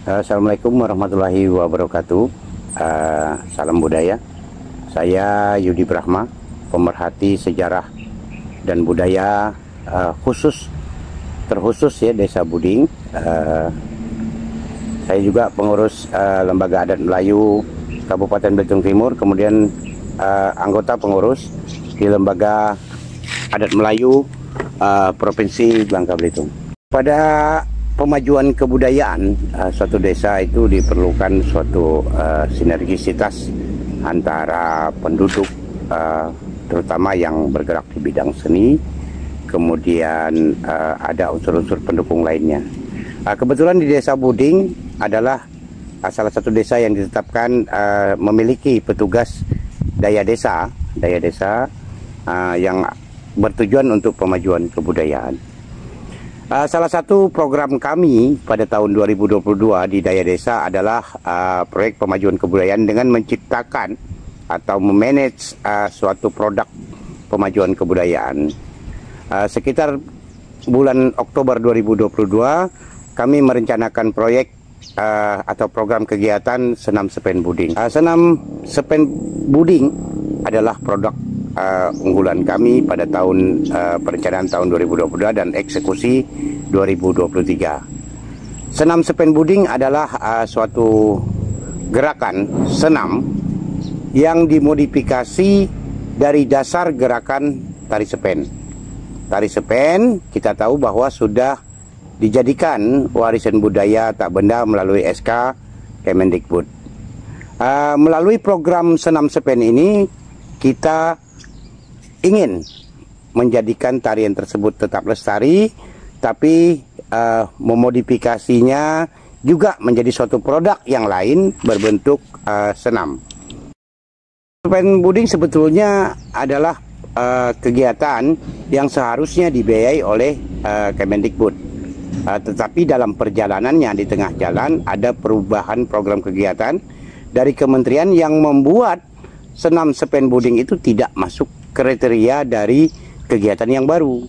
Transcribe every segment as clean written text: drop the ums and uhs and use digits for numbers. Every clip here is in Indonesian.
Assalamualaikum warahmatullahi wabarakatuh. Salam budaya. Saya Yudi Brahma, pemerhati sejarah dan budaya terkhusus ya Desa Buding. Saya juga pengurus Lembaga Adat Melayu Kabupaten Belitung Timur, kemudian anggota pengurus di Lembaga Adat Melayu Provinsi Bangka Belitung. Pada pemajuan kebudayaan suatu desa itu diperlukan suatu sinergisitas antara penduduk, terutama yang bergerak di bidang seni, kemudian ada unsur-unsur pendukung lainnya. Kebetulan di Desa Buding adalah salah satu desa yang ditetapkan memiliki petugas daya desa yang bertujuan untuk pemajuan kebudayaan. Salah satu program kami pada tahun 2022 di Daya Desa adalah proyek pemajuan kebudayaan dengan menciptakan atau memanage suatu produk pemajuan kebudayaan. Sekitar bulan Oktober 2022 kami merencanakan proyek atau program kegiatan Senam Sepen Buding. Senam Sepen Buding adalah produk unggulan kami pada tahun perencanaan tahun 2022 dan eksekusi 2023. Senam Sepen Buding adalah suatu gerakan senam yang dimodifikasi dari dasar gerakan tari sepen. Tari sepen kita tahu bahwa sudah dijadikan warisan budaya tak benda melalui SK Kemendikbud. Melalui program Senam Sepen ini kita ingin menjadikan tarian tersebut tetap lestari, tapi memodifikasinya juga menjadi suatu produk yang lain berbentuk senam. Sepen Buding sebetulnya adalah kegiatan yang seharusnya dibiayai oleh Kemendikbud, tetapi dalam perjalanannya di tengah jalan ada perubahan program kegiatan dari kementerian yang membuat Senam Sepen Buding itu tidak masuk kriteria dari kegiatan yang baru.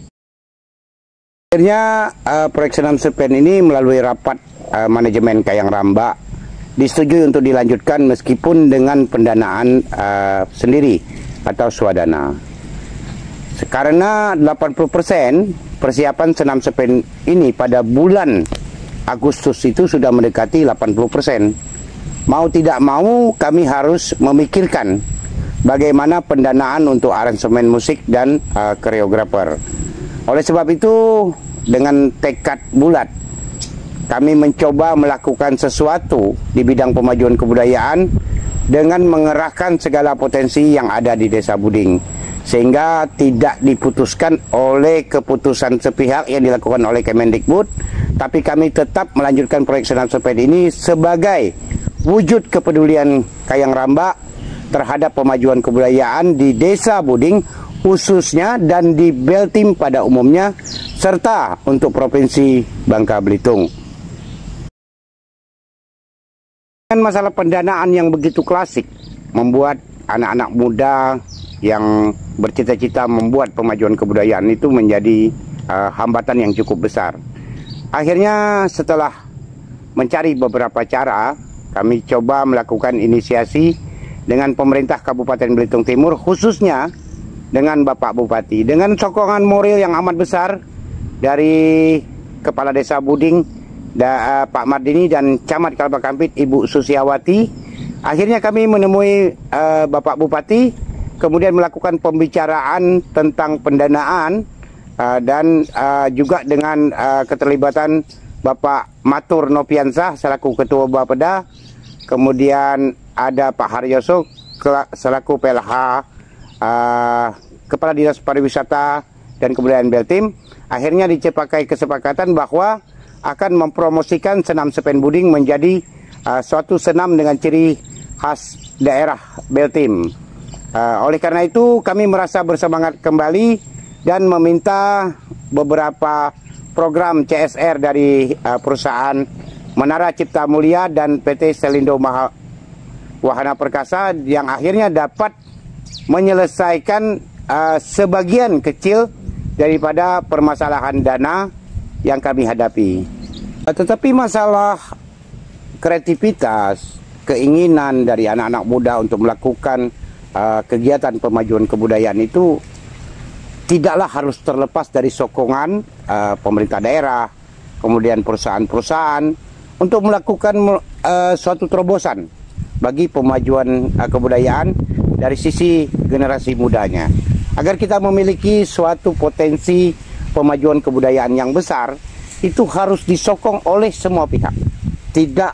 Akhirnya proyek Senam Sepen ini melalui rapat manajemen Kayang Ramba disetujui untuk dilanjutkan meskipun dengan pendanaan sendiri atau swadana. Karena 80% persiapan Senam Sepen ini pada bulan Agustus itu sudah mendekati 80%. Mau tidak mau kami harus memikirkan bagaimana pendanaan untuk aransemen musik dan koreografer. Oleh sebab itu, dengan tekad bulat, kami mencoba melakukan sesuatu di bidang pemajuan kebudayaan dengan mengerahkan segala potensi yang ada di Desa Buding, sehingga tidak diputuskan oleh keputusan sepihak yang dilakukan oleh Kemendikbud, tapi kami tetap melanjutkan proyek Senam Sepen ini sebagai wujud kepedulian Kayang Ramba terhadap pemajuan kebudayaan di Desa Buding khususnya dan di Beltim pada umumnya, serta untuk Provinsi Bangka Belitung. Dengan masalah pendanaan yang begitu klasik membuat anak-anak muda yang bercita-cita membuat pemajuan kebudayaan itu menjadi hambatan yang cukup besar. Akhirnya setelah mencari beberapa cara, kami coba melakukan inisiasi dengan pemerintah Kabupaten Belitung Timur, khususnya dengan Bapak Bupati, dengan sokongan moral yang amat besar dari Kepala Desa Buding, Pak Mardini, dan Camat Kalbakampit Ibu Susiawati. Akhirnya kami menemui Bapak Bupati, kemudian melakukan pembicaraan tentang pendanaan dan juga dengan keterlibatan Bapak Matur Nopiansah selaku Ketua Bapeda, kemudian ada Pak Haryoso selaku PLH Kepala Dinas Pariwisata dan Kebudayaan Beltim. Akhirnya dicapai kesepakatan bahwa akan mempromosikan Senam Sepen Buding menjadi suatu senam dengan ciri khas daerah Beltim. Oleh karena itu kami merasa bersemangat kembali dan meminta beberapa program CSR dari perusahaan Menara Cipta Mulia dan PT Selindo Wahana Perkasa yang akhirnya dapat menyelesaikan sebagian kecil daripada permasalahan dana yang kami hadapi. Tetapi masalah kreativitas, keinginan dari anak-anak muda untuk melakukan kegiatan pemajuan kebudayaan itu tidaklah harus terlepas dari sokongan pemerintah daerah, kemudian perusahaan-perusahaan untuk melakukan suatu terobosan bagi pemajuan kebudayaan dari sisi generasi mudanya. Agar kita memiliki suatu potensi pemajuan kebudayaan yang besar, itu harus disokong oleh semua pihak. Tidak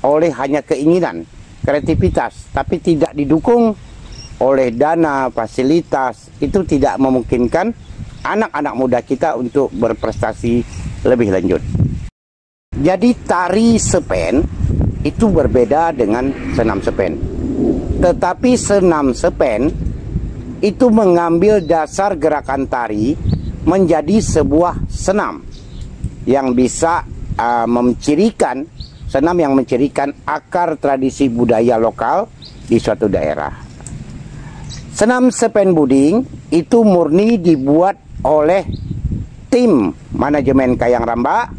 oleh hanya keinginan, kreativitas, tapi tidak didukung oleh dana, fasilitas. Itu tidak memungkinkan anak-anak muda kita untuk berprestasi lebih lanjut. Jadi tari sepen itu berbeda dengan senam sepen. Tetapi senam sepen itu mengambil dasar gerakan tari menjadi sebuah senam yang bisa mencirikan, senam yang mencirikan akar tradisi budaya lokal di suatu daerah. Senam sepen buding itu murni dibuat oleh tim manajemen Kayang Ramba,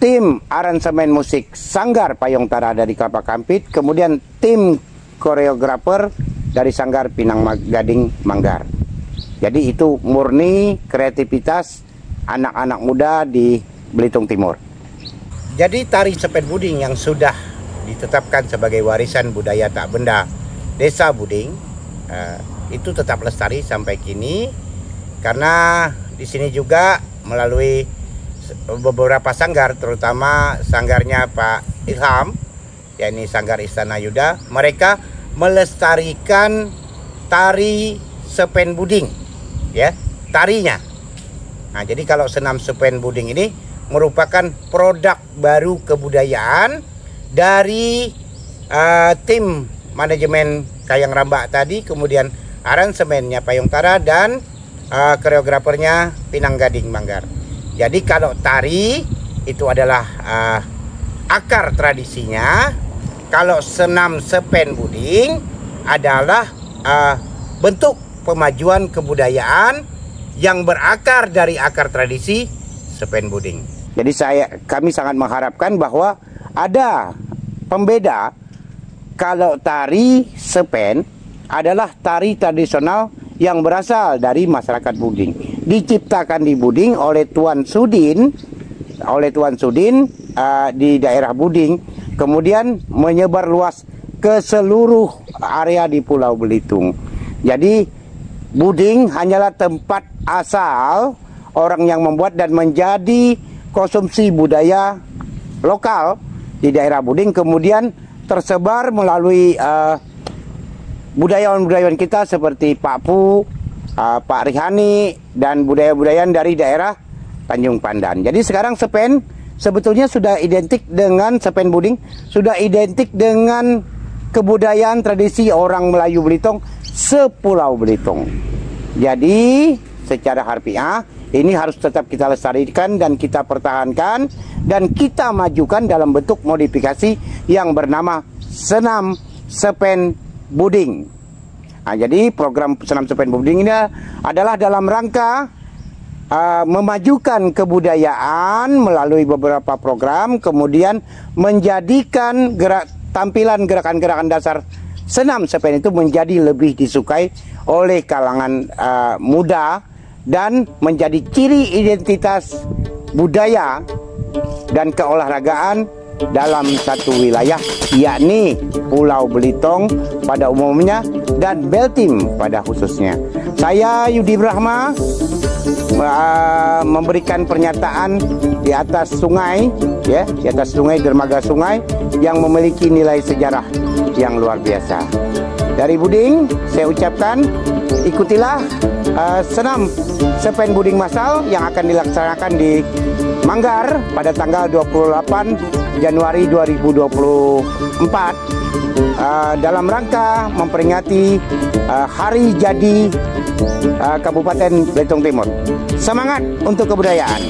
tim aransemen musik Sanggar Payung Tara dari Kelapa Kampit, kemudian tim koreografer dari Sanggar Pinang Gading Manggar. Jadi itu murni kreativitas anak-anak muda di Belitung Timur. Jadi tari sepen buding yang sudah ditetapkan sebagai warisan budaya tak benda Desa Buding itu tetap lestari sampai kini, karena di sini juga melalui beberapa sanggar, terutama sanggarnya Pak Ilham, yakni Sanggar Istana Yuda, mereka melestarikan tari sepen buding, ya, tarinya. Nah, jadi kalau senam sepen buding ini merupakan produk baru kebudayaan dari tim manajemen Kayang Ramba tadi, kemudian aransemennya Payung Tara, dan koreografernya Pinang Gading Manggar. Jadi kalau tari itu adalah akar tradisinya, kalau senam sepen buding adalah bentuk pemajuan kebudayaan yang berakar dari akar tradisi sepen buding. Jadi kami sangat mengharapkan bahwa ada pembeda kalau tari sepen adalah tari tradisional yang berasal dari masyarakat Buding, diciptakan di Buding oleh Tuan Sudin di daerah Buding, kemudian menyebar luas ke seluruh area di Pulau Belitung. Jadi Buding hanyalah tempat asal orang yang membuat dan menjadi konsumsi budaya lokal di daerah Buding, kemudian tersebar melalui budayawan-budayawan kita seperti Pak Pu, Pak Rihani, dan budaya-budayaan dari daerah Tanjung Pandan. Jadi sekarang sepen sebetulnya sudah identik dengan sepen buding, sudah identik dengan kebudayaan tradisi orang Melayu Belitung sepulau Belitung. Jadi secara harfiah ini harus tetap kita lestarikan dan kita pertahankan dan kita majukan dalam bentuk modifikasi yang bernama senam sepen buding. Nah, jadi program senam sepen buding ini adalah dalam rangka memajukan kebudayaan melalui beberapa program, kemudian menjadikan tampilan gerakan-gerakan dasar senam sepen itu menjadi lebih disukai oleh kalangan muda dan menjadi ciri identitas budaya dan keolahragaan dalam satu wilayah, yakni Pulau Belitung pada umumnya dan Beltim pada khususnya. Saya Yudi Brahma memberikan pernyataan di atas sungai, ya, di atas sungai, dermaga sungai yang memiliki nilai sejarah yang luar biasa. Dari Buding saya ucapkan, ikutilah senam sepen buding massal yang akan dilaksanakan di Manggar pada tanggal 28 Januari 2024 dalam rangka memperingati Hari Jadi Kabupaten Belitung Timur. Semangat untuk kebudayaan.